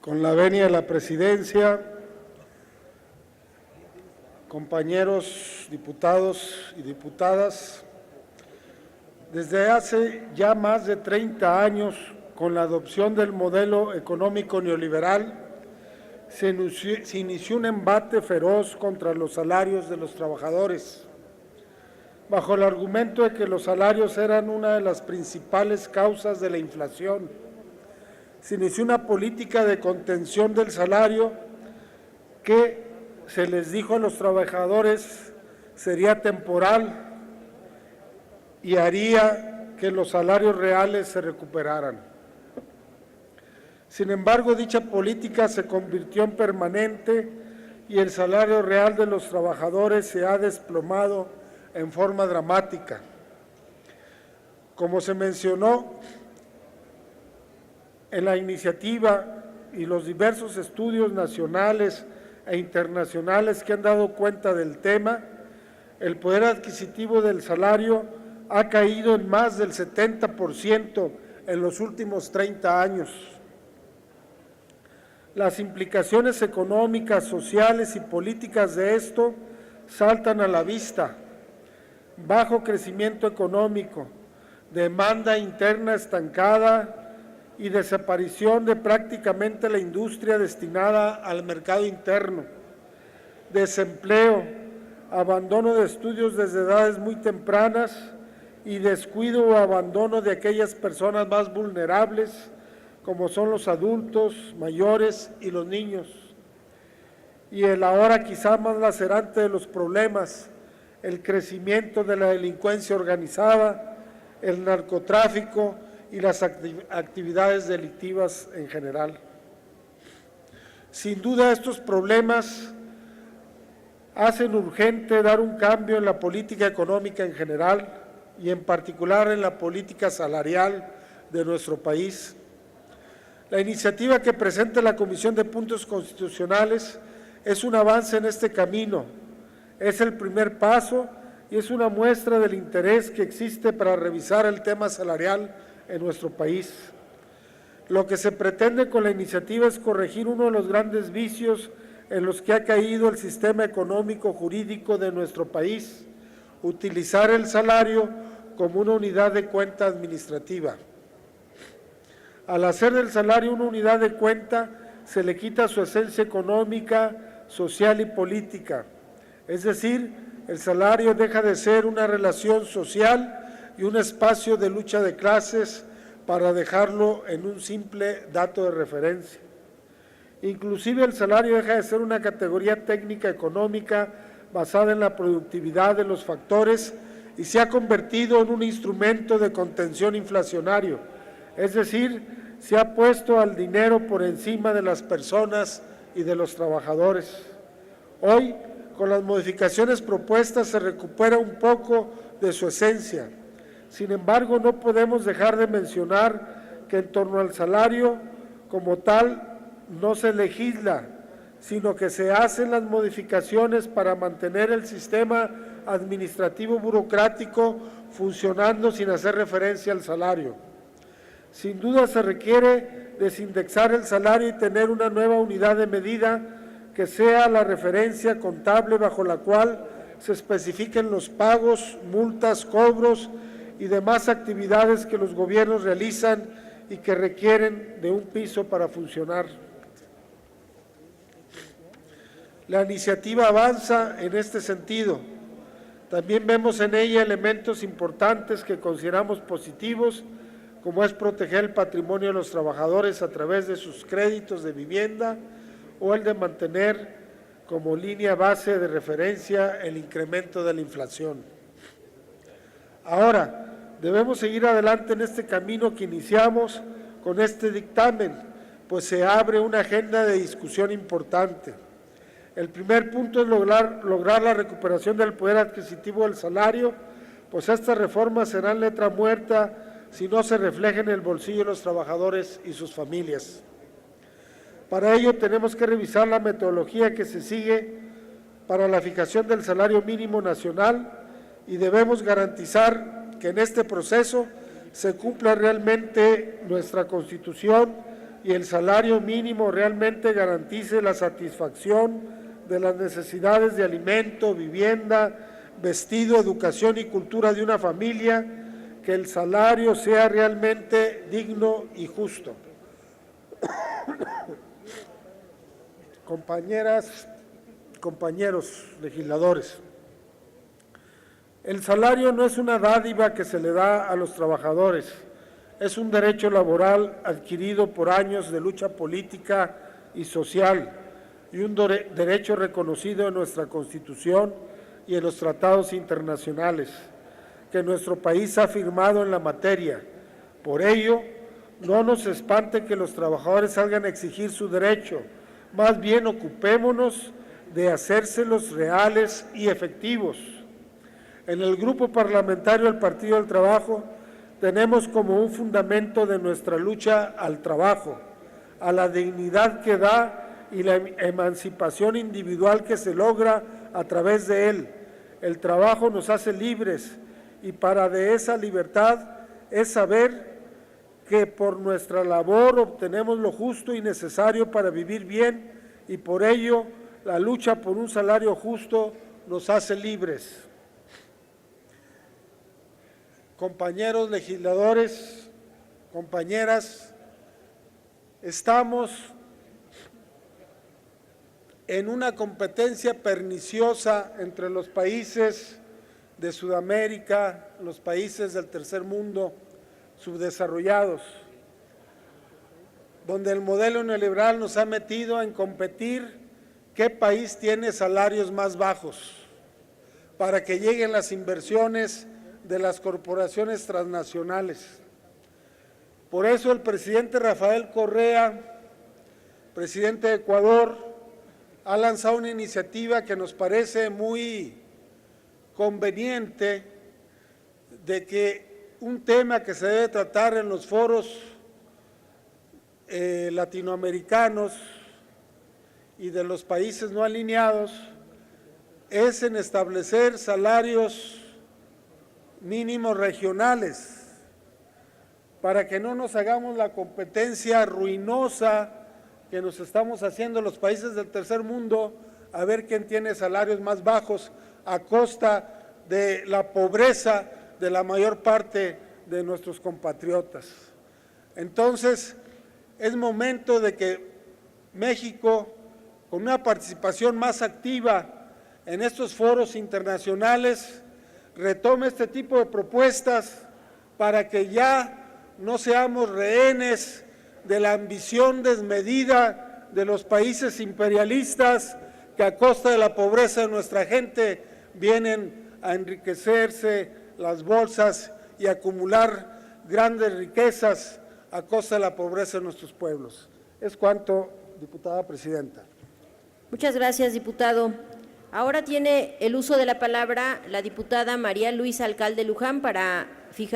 Con la venia de la presidencia, compañeros diputados y diputadas, desde hace ya más de 30 años, con la adopción del modelo económico neoliberal, se inició un embate feroz contra los salarios de los trabajadores, bajo el argumento de que los salarios eran una de las principales causas de la inflación. Se inició una política de contención del salario que se les dijo a los trabajadores sería temporal y haría que los salarios reales se recuperaran. Sin embargo, dicha política se convirtió en permanente y el salario real de los trabajadores se ha desplomado en forma dramática. Como se mencionó en la iniciativa y los diversos estudios nacionales e internacionales que han dado cuenta del tema, el poder adquisitivo del salario ha caído en más del 70% en los últimos 30 años. Las implicaciones económicas, sociales y políticas de esto saltan a la vista: bajo crecimiento económico, demanda interna estancada y desaparición de prácticamente la industria destinada al mercado interno, desempleo, abandono de estudios desde edades muy tempranas y descuido o abandono de aquellas personas más vulnerables, como son los adultos, mayores y los niños. Y el ahora quizá más lacerante de los problemas, el crecimiento de la delincuencia organizada, el narcotráfico y las actividades delictivas en general. Sin duda, estos problemas hacen urgente dar un cambio en la política económica en general y en particular en la política salarial de nuestro país. La iniciativa que presenta la Comisión de Puntos Constitucionales es un avance en este camino, es el primer paso y es una muestra del interés que existe para revisar el tema salarial en nuestro país. Lo que se pretende con la iniciativa es corregir uno de los grandes vicios en los que ha caído el sistema económico jurídico de nuestro país: utilizar el salario como una unidad de cuenta administrativa. Al hacer del salario una unidad de cuenta, se le quita su esencia económica, social y política. Es decir, el salario deja de ser una relación social y un espacio de lucha de clases para dejarlo en un simple dato de referencia. Inclusive el salario deja de ser una categoría técnica económica basada en la productividad de los factores y se ha convertido en un instrumento de contención inflacionario, es decir, se ha puesto al dinero por encima de las personas y de los trabajadores. Hoy, con las modificaciones propuestas, se recupera un poco de su esencia. Sin embargo, no podemos dejar de mencionar que en torno al salario como tal no se legisla, sino que se hacen las modificaciones para mantener el sistema administrativo burocrático funcionando sin hacer referencia al salario. Sin duda se requiere desindexar el salario y tener una nueva unidad de medida que sea la referencia contable bajo la cual se especifiquen los pagos, multas, cobros y demás actividades que los gobiernos realizan y que requieren de un piso para funcionar. La iniciativa avanza en este sentido. También vemos en ella elementos importantes que consideramos positivos, como es proteger el patrimonio de los trabajadores a través de sus créditos de vivienda o el de mantener como línea base de referencia el incremento de la inflación. Ahora, debemos seguir adelante en este camino que iniciamos con este dictamen, pues se abre una agenda de discusión importante. El primer punto es lograr la recuperación del poder adquisitivo del salario, pues estas reformas serán letra muerta si no se refleja en el bolsillo de los trabajadores y sus familias. Para ello tenemos que revisar la metodología que se sigue para la fijación del salario mínimo nacional y debemos garantizar que en este proceso se cumpla realmente nuestra Constitución y el salario mínimo realmente garantice la satisfacción de las necesidades de alimento, vivienda, vestido, educación y cultura de una familia, que el salario sea realmente digno y justo. Compañeras, compañeros legisladores, el salario no es una dádiva que se le da a los trabajadores, es un derecho laboral adquirido por años de lucha política y social y un derecho reconocido en nuestra Constitución y en los tratados internacionales que nuestro país ha firmado en la materia. Por ello, no nos espante que los trabajadores salgan a exigir su derecho, más bien ocupémonos de hacérselos reales y efectivos. En el Grupo Parlamentario del Partido del Trabajo tenemos como un fundamento de nuestra lucha al trabajo, a la dignidad que da y la emancipación individual que se logra a través de él. El trabajo nos hace libres y para de esa libertad es saber que por nuestra labor obtenemos lo justo y necesario para vivir bien y por ello la lucha por un salario justo nos hace libres. Compañeros legisladores, compañeras, estamos en una competencia perniciosa entre los países de Sudamérica, los países del tercer mundo subdesarrollados, donde el modelo neoliberal nos ha metido en competir qué país tiene salarios más bajos para que lleguen las inversiones de las corporaciones transnacionales. Por eso el presidente Rafael Correa, presidente de Ecuador, ha lanzado una iniciativa que nos parece muy conveniente, de que un tema que se debe tratar en los foros latinoamericanos y de los países no alineados es en establecer salarios mínimos regionales, para que no nos hagamos la competencia ruinosa que nos estamos haciendo los países del tercer mundo, a ver quién tiene salarios más bajos a costa de la pobreza de la mayor parte de nuestros compatriotas. Entonces, es momento de que México, con una participación más activa en estos foros internacionales, retome este tipo de propuestas para que ya no seamos rehenes de la ambición desmedida de los países imperialistas que a costa de la pobreza de nuestra gente vienen a enriquecerse las bolsas y acumular grandes riquezas a costa de la pobreza de nuestros pueblos. Es cuanto, diputada presidenta. Muchas gracias, diputado. Ahora tiene el uso de la palabra la diputada María Luisa Alcalde Luján para fijar